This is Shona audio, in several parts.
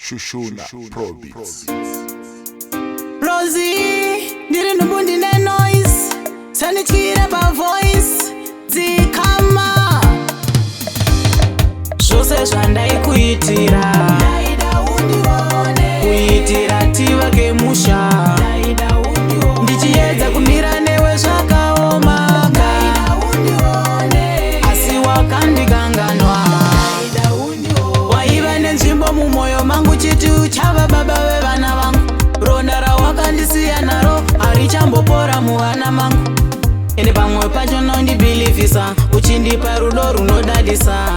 Shushuna Pro Beats. Rosie, ndiri numundi ne noise, sanichira pa voice, dzikama. Zvose zvandaikuitira, ndaida undione, kuitira tivake musha, ndaida undione, ndichiedza kumira newe zvakaoma, ndaida undione, asi wakandikanganwa, ndaida undione, waiva nenzvimbo mumwoyo mangu chiti uchava baba vevana vangu. Ronda rawakandisiya naro harichambopora muvana mangu, ende pamwe pacho nondibhilivhisa, uchindipa rudo runodadisa,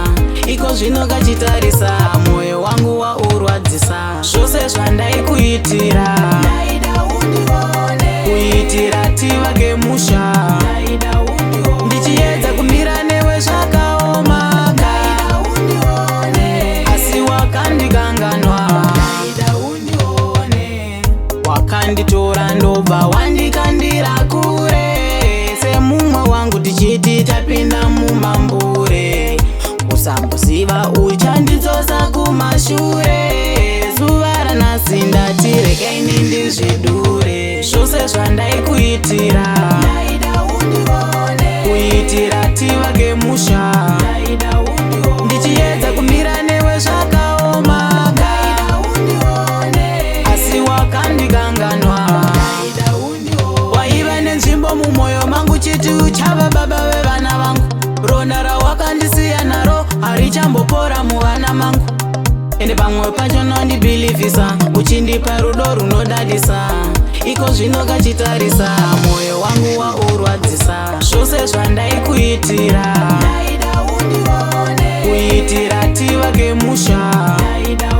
iko zvino kachitarisa, mwoyo wangu waurwadzisa. Zvose zvandaikuitira, ndaida undione, kuitira tivake musha, ndaida undione, ndichiedza kumira newe zvakaoma, ndaida undione, asi wakandikanganwa, ndaida undione, wakanditora ndobva wandikandira kure, semumwe wangu tichiti tapinda mumambure, usamboziva uchandidzosa kumashure, zuva ranhasi ndati regai nindizvidure. Zvose zvandaikuitira, ndaida undione, kuitira tivake musha, ndaida undione, ndichiedza kumira newe zvakaoma, ndaida undione, asi wakandikanganwa, ndaida undione, waiva nenzvimbo mumwoyo mangu chiti uchava baba vevana vangu. Ronda rawakandisiya naro harichambopora muvana mangu, ende pamwe pacho nondibhilivhisa, uchindipa rudo runodadisa, iko zvino kachitarisa, mwoyo wangu waurwadzisa. Zvose zvandaikuitira, ndaida undione, kuitira tivake musha, ndaida